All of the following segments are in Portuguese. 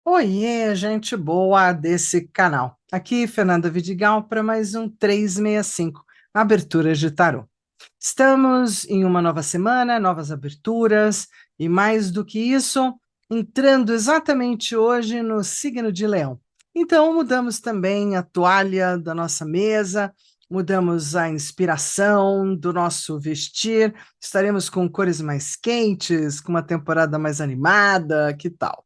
Oiê, gente boa desse canal. Aqui, Fernanda Vidigal, para mais um 365, Aberturas de Tarô. Estamos em uma nova semana, novas aberturas, e mais do que isso, entrando exatamente hoje no signo de Leão. Então, mudamos também a toalha da nossa mesa, mudamos a inspiração do nosso vestir, estaremos com cores mais quentes, com uma temporada mais animada, que tal?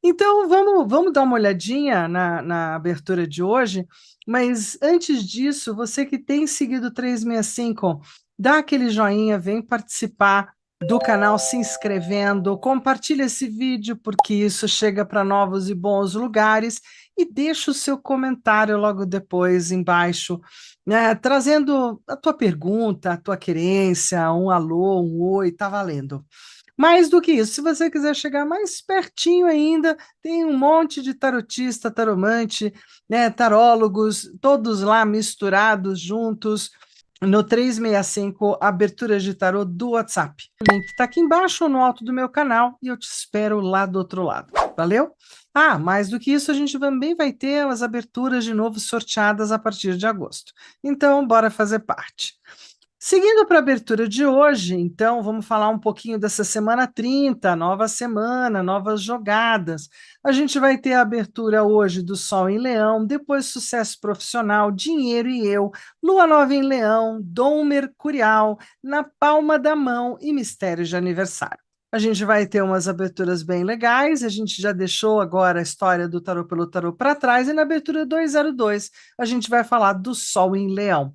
Então, vamos dar uma olhadinha na abertura de hoje, mas antes disso, você que tem seguido o 365, dá aquele joinha, vem participar do canal se inscrevendo, compartilha esse vídeo, porque isso chega para novos e bons lugares, e deixa o seu comentário logo depois, embaixo, né, trazendo a tua pergunta, a tua querência, um alô, um oi, tá valendo. Mais do que isso, se você quiser chegar mais pertinho ainda, tem um monte de tarotista, taromante, né, tarólogos, todos lá misturados juntos no 365 Aberturas de Tarô do WhatsApp. O link está aqui embaixo ou no alto do meu canal e eu te espero lá do outro lado. Valeu? Ah, mais do que isso, a gente também vai ter as aberturas de novo sorteadas a partir de agosto. Então, bora fazer parte. Seguindo para a abertura de hoje, então, vamos falar um pouquinho dessa semana 30, nova semana, novas jogadas. A gente vai ter a abertura hoje do Sol em Leão, depois sucesso profissional, dinheiro e eu, Lua Nova em Leão, Dom Mercurial, na palma da mão e mistérios de aniversário. A gente vai ter umas aberturas bem legais, a gente já deixou agora a história do tarô pelo tarô para trás, e na abertura 202 a gente vai falar do Sol em Leão.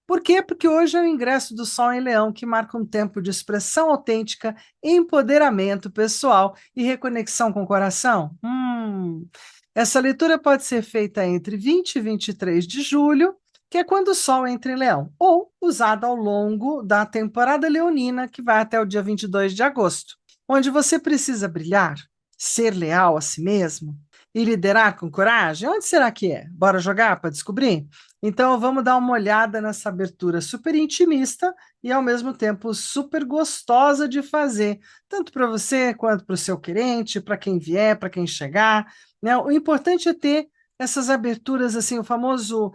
Por quê? Porque hoje é o ingresso do Sol em Leão, que marca um tempo de expressão autêntica, empoderamento pessoal e reconexão com o coração. Essa leitura pode ser feita entre 20 e 23 de julho, que é quando o Sol entra em Leão, ou usada ao longo da temporada leonina, que vai até o dia 22 de agosto, onde você precisa brilhar, ser leal a si mesmo e liderar com coragem. Onde será que é? Bora jogar para descobrir? Então, vamos dar uma olhada nessa abertura super intimista e, ao mesmo tempo, super gostosa de fazer, tanto para você quanto para o seu querente, para quem vier, para quem chegar, né? O importante é ter essas aberturas, assim, o famoso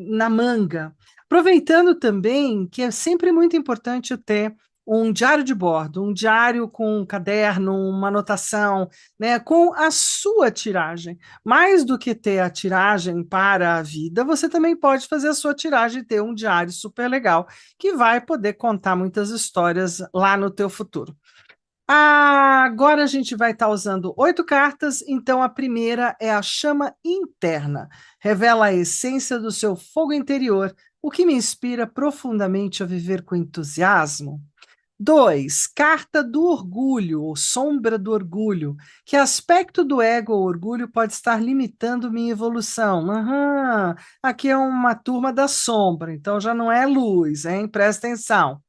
na manga. Aproveitando também que é sempre muito importante ter um diário de bordo, um diário com um caderno, uma anotação, né, com a sua tiragem. Mais do que ter a tiragem para a vida, você também pode fazer a sua tiragem e ter um diário super legal, que vai poder contar muitas histórias lá no teu futuro. Agora a gente vai estar usando 8 cartas, então a primeira é a chama interna. Revela a essência do seu fogo interior, o que me inspira profundamente a viver com entusiasmo. 2, carta do orgulho, ou sombra do orgulho. Que aspecto do ego ou orgulho pode estar limitando minha evolução? Aham, aqui é uma turma da sombra, então já não é luz, hein? Presta atenção.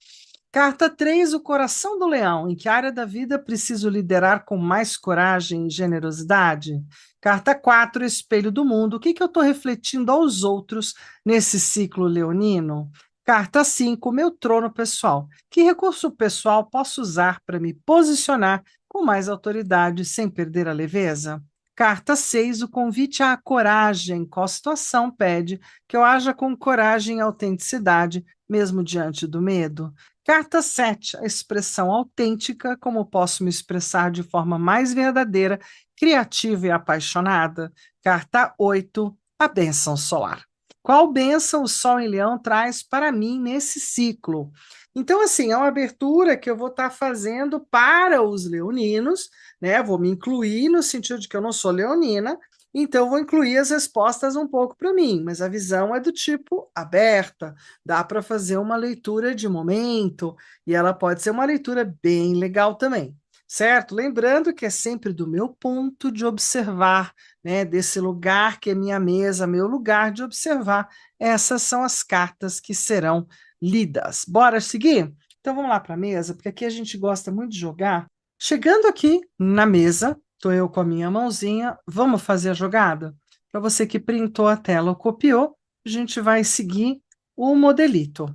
Carta 3, o coração do leão. Em que área da vida preciso liderar com mais coragem e generosidade? Carta 4, espelho do mundo. O que eu estou refletindo aos outros nesse ciclo leonino? Carta 5, meu trono pessoal. Que recurso pessoal posso usar para me posicionar com mais autoridade sem perder a leveza? Carta 6, o convite à coragem. Qual situação pede que eu haja com coragem e autenticidade, mesmo diante do medo? Carta 7, a expressão autêntica, como posso me expressar de forma mais verdadeira, criativa e apaixonada. Carta 8, a bênção solar. Qual bênção o Sol em Leão traz para mim nesse ciclo? Então, assim, é uma abertura que eu vou estar fazendo para os leoninos, né? Vou me incluir no sentido de que eu não sou leonina, então vou incluir as respostas um pouco para mim, mas a visão é do tipo aberta, dá para fazer uma leitura de momento, e ela pode ser uma leitura bem legal também, certo? Lembrando que é sempre do meu ponto de observar, né, desse lugar que é minha mesa, meu lugar de observar. Essas são as cartas que serão lidas. Bora seguir? Então vamos lá para a mesa, porque aqui a gente gosta muito de jogar. Chegando aqui na mesa, estou eu com a minha mãozinha, vamos fazer a jogada? Para você que printou a tela ou copiou, a gente vai seguir o modelito.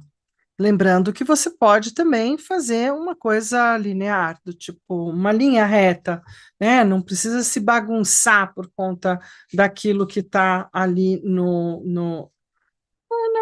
Lembrando que você pode também fazer uma coisa linear, do tipo uma linha reta, né? Não precisa se bagunçar por conta daquilo que está ali na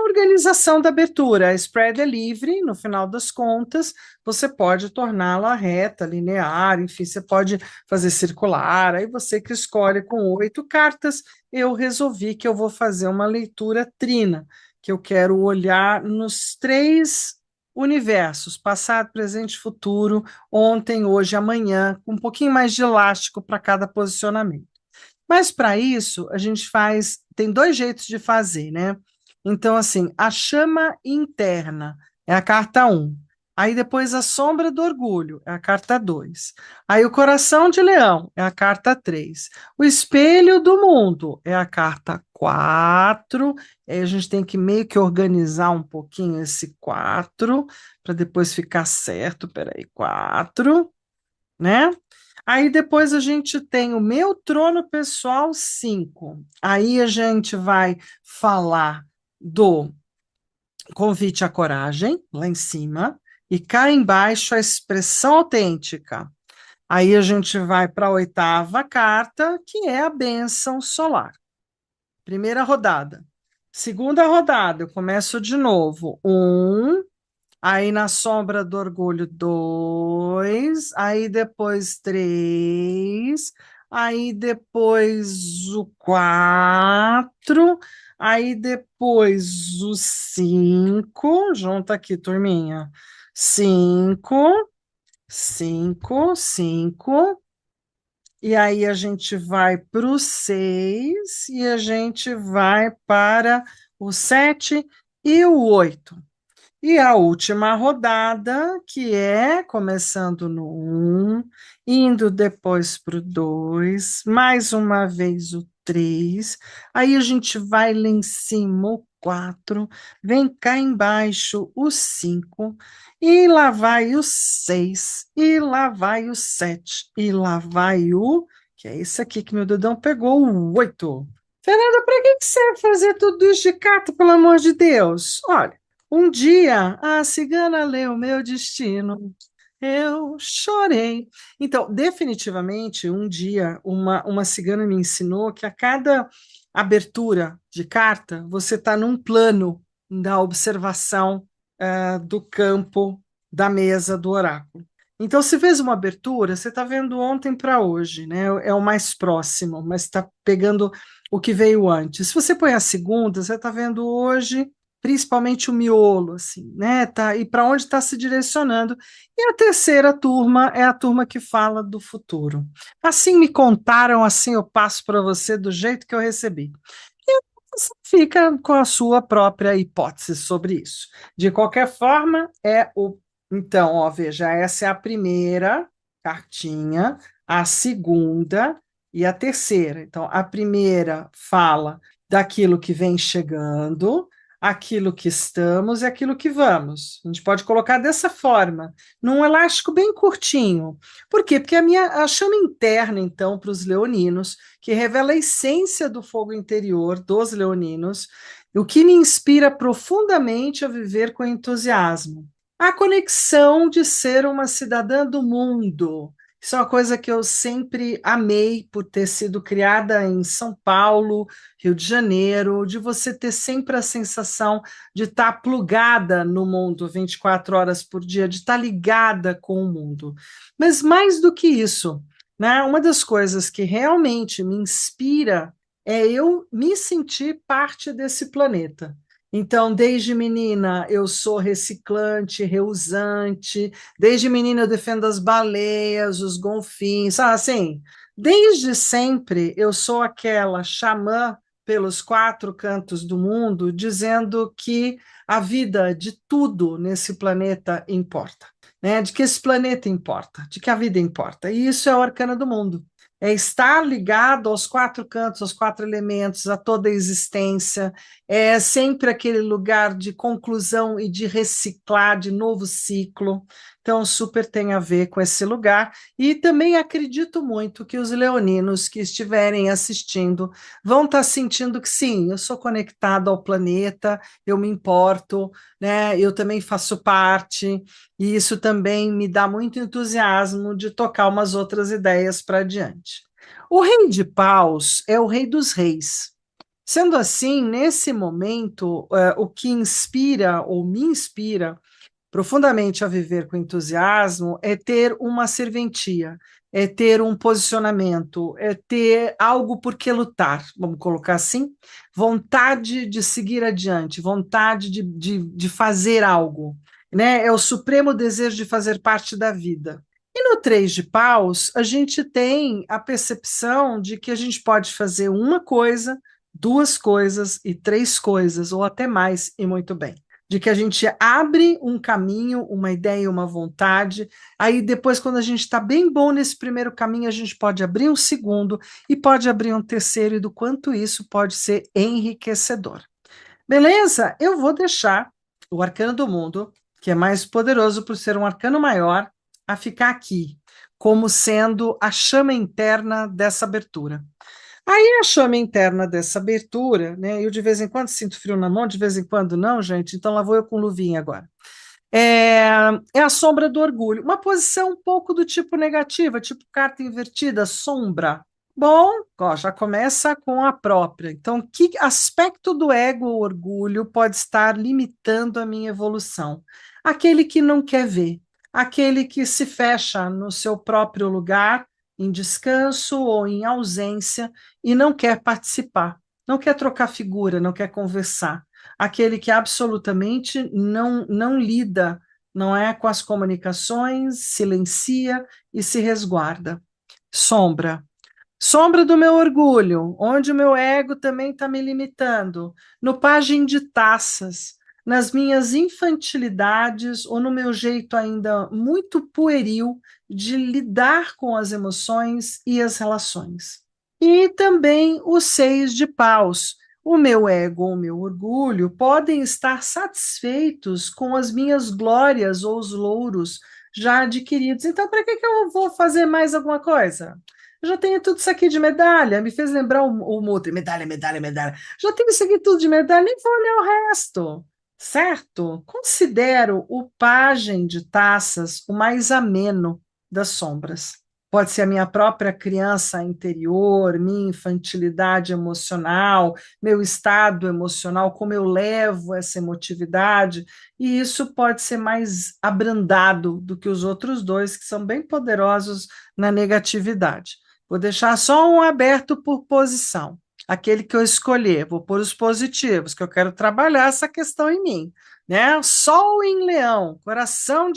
organização da abertura. A spread é livre, no final das contas, você pode torná-la reta, linear, enfim, você pode fazer circular, aí você que escolhe com 8 cartas. Eu resolvi que eu vou fazer uma leitura trina, que eu quero olhar nos 3 universos, passado, presente, futuro, ontem, hoje, amanhã, com um pouquinho mais de elástico para cada posicionamento. Mas para isso, a gente tem 2 jeitos de fazer, né? Então, assim, a chama interna é a carta 1. Aí depois a sombra do orgulho é a carta 2. Aí o coração de leão é a carta 3. O espelho do mundo é a carta 4. Aí a gente tem que meio que organizar um pouquinho esse 4 para depois ficar certo. Peraí, 4, né? Aí depois a gente tem o meu trono pessoal 5. Aí a gente vai falar do convite à coragem, lá em cima, e cá embaixo a expressão autêntica. Aí a gente vai para a 8ª carta, que é a bênção solar. Primeira rodada. Segunda rodada, eu começo de novo. 1, aí na sombra do orgulho, 2, aí depois 3, aí depois o 4, aí depois o 5, junta aqui, turminha. 5, 5, 5, e aí a gente vai para o 6, e a gente vai para o 7 e o 8. E a última rodada, que é começando no 1, indo depois para o 2, mais uma vez o 3, aí a gente vai lá em cima o 4, vem cá embaixo o 5, e lá vai o 6, e lá vai o 7, e lá vai que é esse aqui que meu dedão pegou, o 8. Fernanda, para que você vai fazer tudo isso de carta, pelo amor de Deus? Olha, um dia a cigana leu meu destino, eu chorei. Então, definitivamente, um dia uma cigana me ensinou que a cada abertura de carta, você está num plano da observação do campo da mesa do oráculo. Então, se fez uma abertura, você está vendo ontem para hoje, né? É o mais próximo, mas está pegando o que veio antes. Se você põe a segunda, você está vendo hoje principalmente o miolo, assim, né? Tá, e para onde está se direcionando. E a terceira turma é a turma que fala do futuro. Assim me contaram, assim eu passo para você do jeito que eu recebi. E você fica com a sua própria hipótese sobre isso. De qualquer forma, é o. Então, ó, veja, essa é a primeira cartinha, a segunda e a terceira. Então, a primeira fala daquilo que vem chegando, aquilo que estamos e aquilo que vamos. A gente pode colocar dessa forma, num elástico bem curtinho. Por quê? Porque a chama interna, então, para os leoninos, que revela a essência do fogo interior dos leoninos, o que me inspira profundamente a viver com entusiasmo. A conexão de ser uma cidadã do mundo. Isso é uma coisa que eu sempre amei por ter sido criada em São Paulo, Rio de Janeiro, de você ter sempre a sensação de estar plugada no mundo 24 horas por dia, de estar ligada com o mundo. Mas mais do que isso, né, uma das coisas que realmente me inspira é eu me sentir parte desse planeta. Então, desde menina, eu sou reciclante, reusante. Desde menina, eu defendo as baleias, os golfinhos. Assim, desde sempre, eu sou aquela xamã pelos 4 cantos do mundo, dizendo que a vida de tudo nesse planeta importa, né? De que esse planeta importa, de que a vida importa. E isso é o arcano do mundo. É estar ligado aos 4 cantos, aos 4 elementos, a toda a existência, é sempre aquele lugar de conclusão e de reciclar, de novo ciclo. então super tem a ver com esse lugar. E também acredito muito que os leoninos que estiverem assistindo vão estar sentindo que sim, eu sou conectado ao planeta, eu me importo, né? Eu também faço parte, e isso também me dá muito entusiasmo de tocar umas outras ideias para adiante. O rei de paus é o rei dos reis. Sendo assim, nesse momento, o que inspira ou me inspira profundamente a viver com entusiasmo é ter uma serventia, é ter um posicionamento, é ter algo por que lutar, vamos colocar assim, vontade de seguir adiante, vontade de fazer algo, né? É o supremo desejo de fazer parte da vida. E no Três de Paus, a gente tem a percepção de que a gente pode fazer uma coisa, duas coisas e três coisas, ou até mais, e muito bem, de que a gente abre um caminho, uma ideia, uma vontade, aí depois, quando a gente está bem bom nesse primeiro caminho, a gente pode abrir um segundo e pode abrir um terceiro, e do quanto isso pode ser enriquecedor. Beleza? Eu vou deixar o arcano do mundo, que é mais poderoso por ser um arcano maior, a ficar aqui, como sendo a chama interna dessa abertura. Aí a chama interna dessa abertura, né? Eu de vez em quando sinto frio na mão, de vez em quando não, gente, então lá vou eu com luvinha agora. É, é a sombra do orgulho, uma posição um pouco do tipo negativa, tipo carta invertida, sombra. Bom, ó, já começa com a própria. Então, que aspecto do ego ou orgulho pode estar limitando a minha evolução? Aquele que não quer ver, aquele que se fecha no seu próprio lugar, em descanso ou em ausência, e não quer participar, não quer trocar figura, não quer conversar. Aquele que absolutamente não lida, não é, com as comunicações, silencia e se resguarda. Sombra. Sombra do meu orgulho, onde o meu ego também está me limitando, no pajem de taças, nas minhas infantilidades ou no meu jeito ainda muito pueril de lidar com as emoções e as relações. E também os seis de paus. O meu ego ou o meu orgulho podem estar satisfeitos com as minhas glórias ou os louros já adquiridos. Então, para que eu vou fazer mais alguma coisa? Eu já tenho tudo isso aqui de medalha, me fez lembrar o Mutri, medalha, medalha, medalha. Já tenho isso aqui tudo de medalha, nem vou olhar o resto, certo? Considero o pajem de taças o mais ameno das sombras. Pode ser a minha própria criança interior, minha infantilidade emocional, meu estado emocional, como eu levo essa emotividade, e isso pode ser mais abrandado do que os outros dois, que são bem poderosos na negatividade. Vou deixar só um aberto por posição. Aquele que eu escolher, vou pôr os positivos, que eu quero trabalhar essa questão em mim. Né? Sol em Leão, coração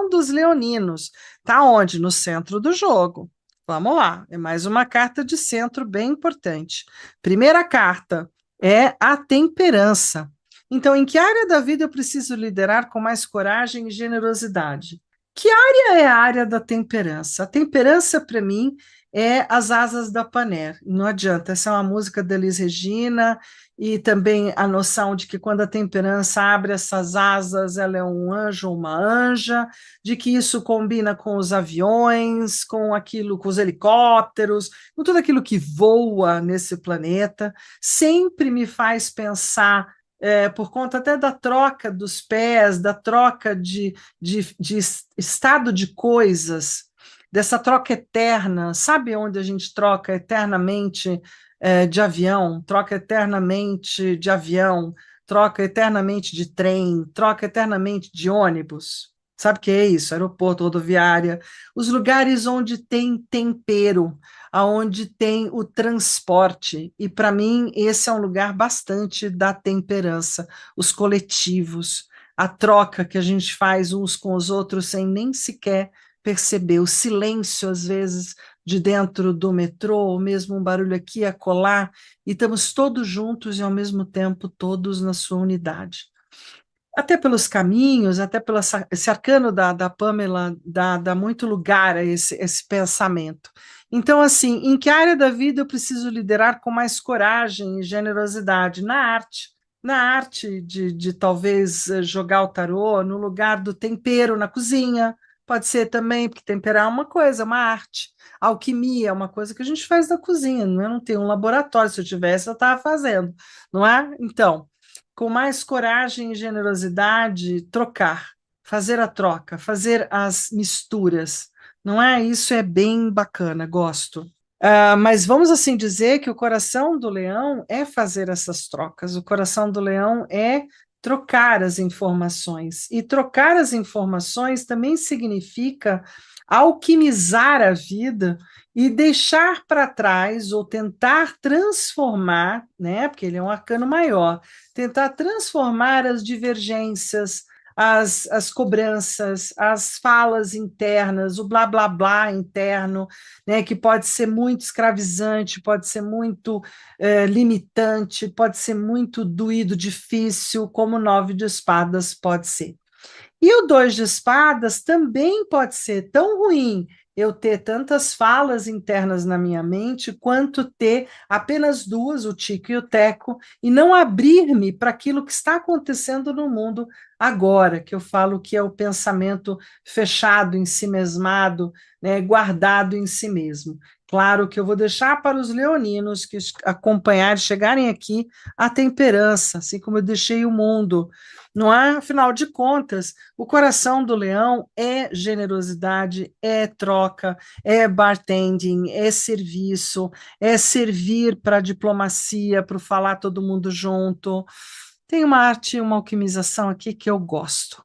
dos leoninos. Está onde? No centro do jogo. Vamos lá, é mais uma carta de centro bem importante. Primeira carta é a temperança. Então, em que área da vida eu preciso liderar com mais coragem e generosidade? Que área é a área da temperança? A temperança, para mim, é as asas da Paner. Não adianta, essa é uma música da Elis Regina, e também a noção de que quando a temperança abre essas asas, ela é um anjo ou uma anja, de que isso combina com os aviões, com aquilo, com os helicópteros, com tudo aquilo que voa nesse planeta, sempre me faz pensar por conta até da troca dos pés, da troca de estado de coisas, dessa troca eterna, sabe onde a gente troca eternamente de avião, troca eternamente de avião, troca eternamente de trem, troca eternamente de ônibus? Sabe o que é isso? Aeroporto, rodoviária, os lugares onde tem tempero, aonde tem o transporte. E para mim esse é um lugar bastante da temperança, os coletivos, a troca que a gente faz uns com os outros sem nem sequer perceber, o silêncio às vezes de dentro do metrô, ou mesmo um barulho aqui a colar, e estamos todos juntos e ao mesmo tempo todos na sua unidade. Até pelos caminhos, até pelo esse arcano da Pamela dá muito lugar a esse pensamento. Então, assim, em que área da vida eu preciso liderar com mais coragem e generosidade? Na arte, na arte de talvez jogar o tarô no lugar do tempero na cozinha. Pode ser também, porque temperar é uma coisa, é uma arte. Alquimia é uma coisa que a gente faz na cozinha, não é? Não tem um laboratório. Se eu tivesse, eu estava fazendo, não é? Então, com mais coragem e generosidade, trocar, fazer a troca, fazer as misturas, não é? Isso é bem bacana, gosto. Mas vamos assim dizer que o coração do leão é fazer essas trocas, o coração do leão é trocar as informações. E trocar as informações também significa alquimizar a vida e deixar para trás ou tentar transformar, né? Porque ele é um arcano maior, tentar transformar as divergências, as cobranças, as falas internas, o blá blá blá interno, né, que pode ser muito escravizante, pode ser muito limitante, pode ser muito doído, difícil, como o 9 de espadas pode ser. E o 2 de espadas também pode ser tão ruim eu ter tantas falas internas na minha mente, quanto ter apenas duas, o tico e o teco, e não abrir-me para aquilo que está acontecendo no mundo agora, que eu falo que é o pensamento fechado em si mesmado, né, guardado em si mesmo. Claro que eu vou deixar para os leoninos que acompanharem, chegarem aqui, a temperança, assim como eu deixei o mundo. Não é? Afinal de contas, o coração do leão é generosidade, é troca, é bartending, é serviço, é servir para a diplomacia, para falar todo mundo junto. Tem uma arte, uma alquimização aqui que eu gosto.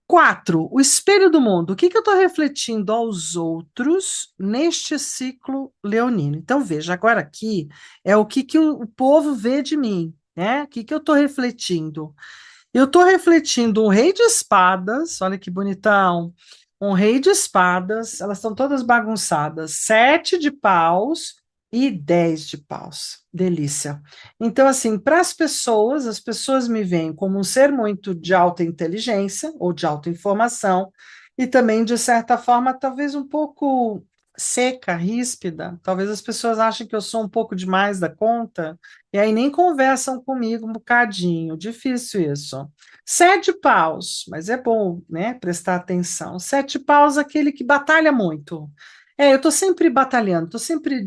4, o espelho do mundo. O que que eu estou refletindo aos outros neste ciclo leonino? Então, veja, agora aqui é o que que o povo vê de mim, né? O que que eu estou refletindo? Eu estou refletindo um rei de espadas, olha que bonitão. Um rei de espadas, elas estão todas bagunçadas. 7 de paus e 10 de paus. Delícia. Então, assim, para as pessoas me veem como um ser muito de alta inteligência ou de alta informação, e também, de certa forma, talvez um pouco seca, ríspida. Talvez as pessoas achem que eu sou um pouco demais da conta, e aí nem conversam comigo um bocadinho. Difícil isso. 7 paus, mas é bom, né, prestar atenção. 7 paus, aquele que batalha muito. Eu estou sempre batalhando, estou sempre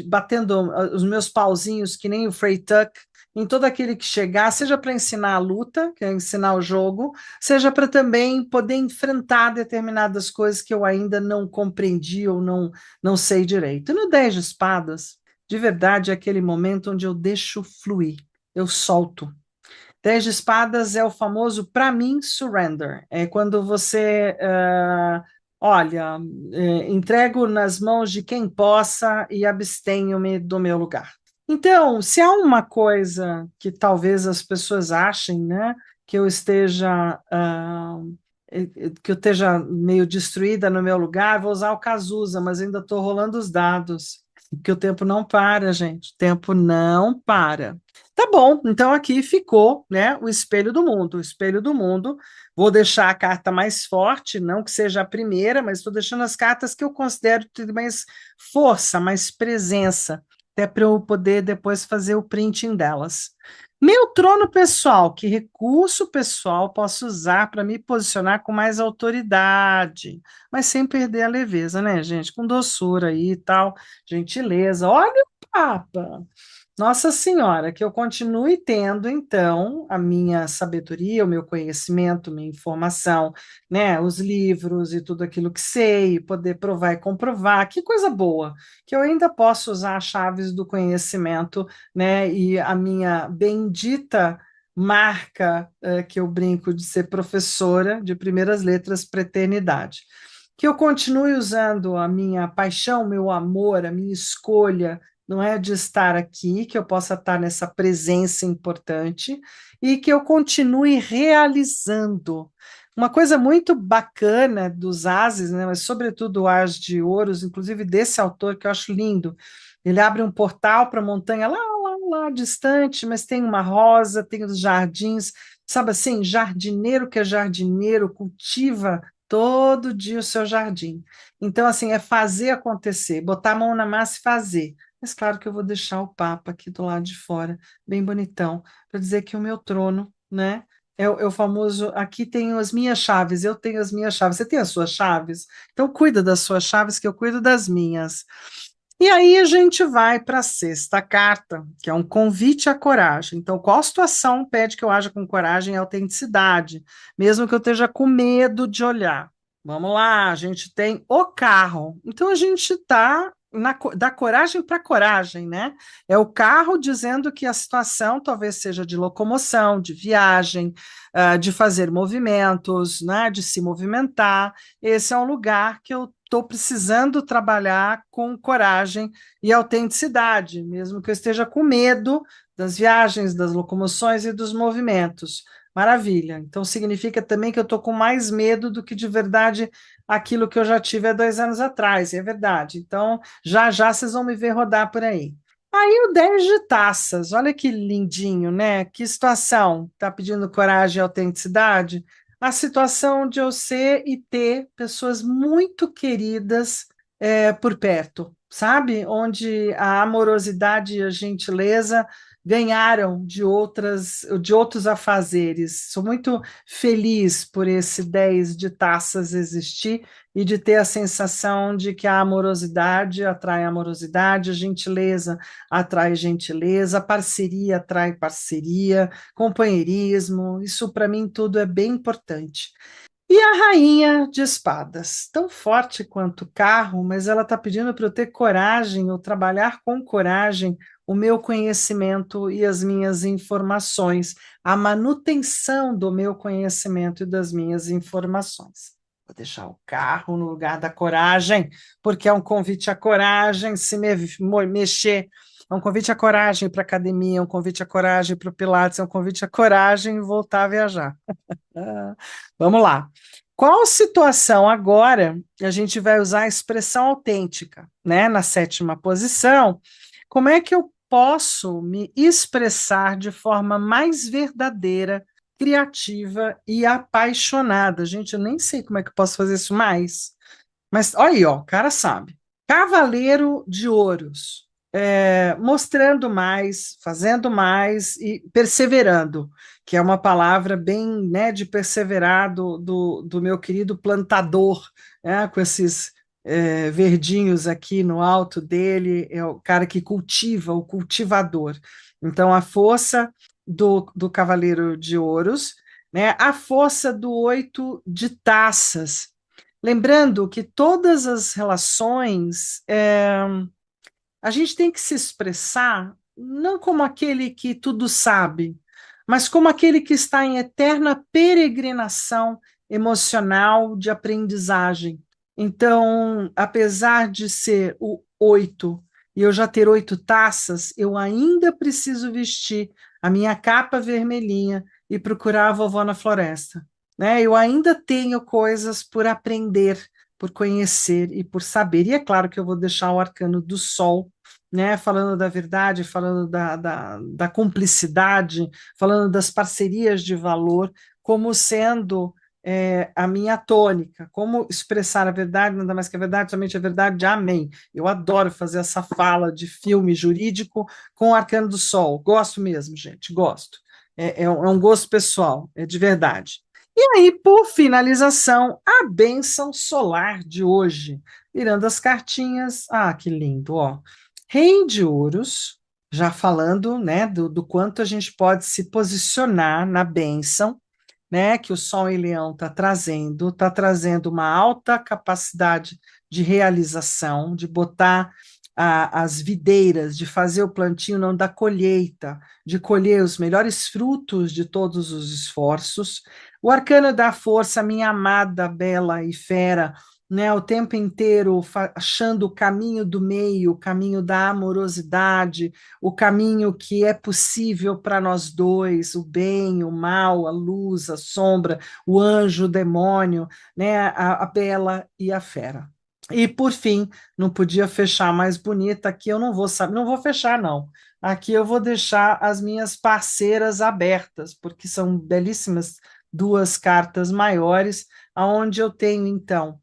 batendo os meus pauzinhos, que nem o Frei Tuck, em todo aquele que chegar, seja para ensinar a luta, que é ensinar o jogo, seja para também poder enfrentar determinadas coisas que eu ainda não compreendi ou não sei direito. E no 10 de espadas, de verdade, é aquele momento onde eu deixo fluir, eu solto. 10 de espadas é o famoso, para mim, surrender. É quando você, olha, entrego nas mãos de quem possa e abstenho-me do meu lugar. Então, se há uma coisa que talvez as pessoas achem, né, que eu esteja, que eu esteja meio destruída no meu lugar, vou usar o Cazuza, mas ainda estou rolando os dados, porque o tempo não para, gente, o tempo não para. Tá bom, então aqui ficou, né, o espelho do mundo. O espelho do mundo, vou deixar a carta mais forte, não que seja a primeira, mas estou deixando as cartas que eu considero ter mais força, mais presença, até para eu poder depois fazer o printing delas. Meu trono pessoal, que recurso pessoal posso usar para me posicionar com mais autoridade, mas sem perder a leveza, né, gente? Com doçura aí e tal, gentileza. Olha o Papa! Nossa Senhora, que eu continue tendo, então, a minha sabedoria, o meu conhecimento, minha informação, né, os livros e tudo aquilo que sei, poder provar e comprovar, que coisa boa, que eu ainda posso usar as chaves do conhecimento, né, e a minha bendita marca, que eu brinco de ser professora de primeiras letras para eternidade. Que eu continue usando a minha paixão, meu amor, a minha escolha, não é, de estar aqui, que eu possa estar nessa presença importante e que eu continue realizando. Uma coisa muito bacana dos ases, né, mas sobretudo o as de ouros, inclusive desse autor que eu acho lindo. Ele abre um portal para a montanha lá distante, mas tem uma rosa, tem os jardins, sabe assim, jardineiro que é jardineiro cultiva todo dia o seu jardim. Então, assim, é fazer acontecer, botar a mão na massa e fazer. Mas claro que eu vou deixar o Papa aqui do lado de fora, bem bonitão, para dizer que o meu trono, né? É o famoso, aqui tenho as minhas chaves, eu tenho as minhas chaves, você tem as suas chaves? Então cuida das suas chaves, que eu cuido das minhas. E aí a gente vai para a sexta carta, que é um convite à coragem. Então, qual situação pede que eu haja com coragem e autenticidade, mesmo que eu esteja com medo de olhar? Vamos lá, a gente tem o carro. Então, a gente está da coragem para coragem, né? É o carro dizendo que a situação talvez seja de locomoção, de viagem, de fazer movimentos, né? De se movimentar. Esse é um lugar que eu estou precisando trabalhar com coragem e autenticidade, mesmo que eu esteja com medo das viagens, das locomoções e dos movimentos. Maravilha. Então significa também que eu estou com mais medo do que de verdade aquilo que eu já tive há 2 anos atrás, e é verdade. Então, já já vocês vão me ver rodar por aí. Aí o 10 de taças, olha que lindinho, né? Que situação. Tá pedindo coragem e autenticidade? A situação de eu ser e ter pessoas muito queridas por perto, sabe? Onde a amorosidade e a gentileza ganharam de outros afazeres. Sou muito feliz por esse 10 de taças existir e de ter a sensação de que a amorosidade atrai amorosidade, a gentileza atrai gentileza, a parceria atrai parceria, companheirismo, isso para mim tudo é bem importante. E a rainha de espadas, tão forte quanto o carro, mas ela está pedindo para eu ter coragem, ou trabalhar com coragem, o meu conhecimento e as minhas informações, a manutenção do meu conhecimento e das minhas informações. Vou deixar o carro no lugar da coragem, porque é um convite à coragem, mexer, é um convite à coragem para a academia, é um convite à coragem para o Pilates, é um convite à coragem voltar a viajar. Vamos lá. Qual situação agora a gente vai usar a expressão autêntica, né? Na sétima posição, como é que eu posso me expressar de forma mais verdadeira, criativa e apaixonada? Gente, eu nem sei como é que eu posso fazer isso mais. Mas olha aí, ó, o cara sabe. Cavaleiro de Ouros, mostrando mais, fazendo mais e perseverando, que é uma palavra bem, né, de perseverar do meu querido plantador, né, com esses verdinhos aqui no alto dele, é o cara que cultiva, o cultivador. Então, a força do Cavaleiro de Ouros, né, a força do 8 de taças. Lembrando que todas as relações, a gente tem que se expressar não como aquele que tudo sabe, mas como aquele que está em eterna peregrinação emocional de aprendizagem. Então, apesar de ser o 8 e eu já ter 8 taças, eu ainda preciso vestir a minha capa vermelhinha e procurar a vovó na floresta, né? Eu ainda tenho coisas por aprender, por conhecer e por saber. E é claro que eu vou deixar o arcano do sol, né? Falando da verdade, falando da cumplicidade, falando das parcerias de valor, como sendo a minha tônica, como expressar a verdade, nada mais que a verdade, somente a verdade, amém. Eu adoro fazer essa fala de filme jurídico com o arcano do sol, gosto mesmo, gente, gosto. É um gosto pessoal, é de verdade. E aí, por finalização, a bênção solar de hoje. Virando as cartinhas, que lindo, ó. Rei de Ouros, já falando, né, do quanto a gente pode se posicionar na bênção, né, que o Sol em Leão está trazendo uma alta capacidade de realização, de botar as videiras, de fazer o plantio não da colheita, de colher os melhores frutos de todos os esforços. O arcano da força, minha amada, bela e fera, né, o tempo inteiro achando o caminho do meio, o caminho da amorosidade, o caminho que é possível para nós dois, o bem, o mal, a luz, a sombra, o anjo, o demônio, né, a bela e a fera. E por fim, não podia fechar mais bonita, aqui eu não vou saber, não vou fechar não. Aqui eu vou deixar as minhas parceiras abertas, porque são belíssimas 2 cartas maiores, aonde eu tenho então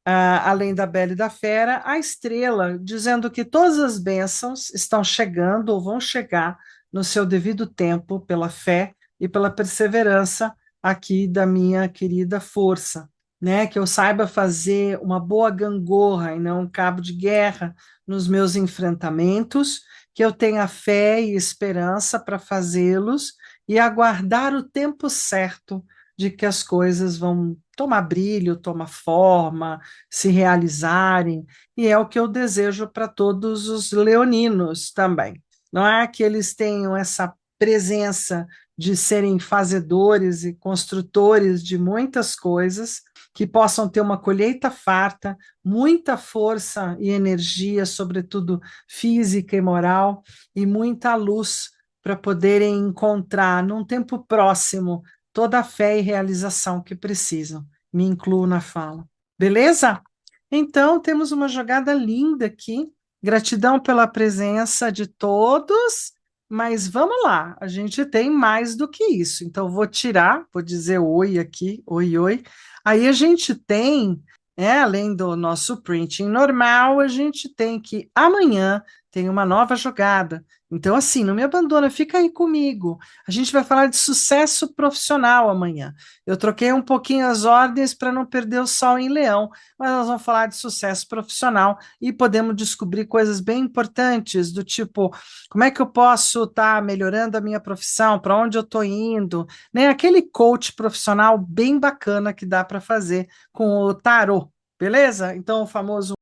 além da Bela e da Fera, a estrela, dizendo que todas as bênçãos estão chegando ou vão chegar no seu devido tempo, pela fé e pela perseverança aqui da minha querida força, né? Que eu saiba fazer uma boa gangorra e não um cabo de guerra nos meus enfrentamentos, que eu tenha fé e esperança para fazê-los e aguardar o tempo certo de que as coisas vão tomar brilho, tomar forma, se realizarem, e é o que eu desejo para todos os leoninos também. Não é que eles tenham essa presença de serem fazedores e construtores de muitas coisas, que possam ter uma colheita farta, muita força e energia, sobretudo física e moral, e muita luz para poderem encontrar num tempo próximo toda a fé e realização que precisam. Me incluo na fala. Beleza? Então, temos uma jogada linda aqui. Gratidão pela presença de todos, mas vamos lá, a gente tem mais do que isso. Então, vou tirar, vou dizer oi aqui, oi, oi. Aí a gente tem, além do nosso printing normal, a gente tem que amanhã tem uma nova jogada. Então, assim, não me abandona, fica aí comigo. A gente vai falar de sucesso profissional amanhã. Eu troquei um pouquinho as ordens para não perder o sol em Leão, mas nós vamos falar de sucesso profissional e podemos descobrir coisas bem importantes, do tipo, como é que eu posso estar melhorando a minha profissão, para onde eu estou indo, né? Aquele coach profissional bem bacana que dá para fazer com o tarô, beleza? Então, o famoso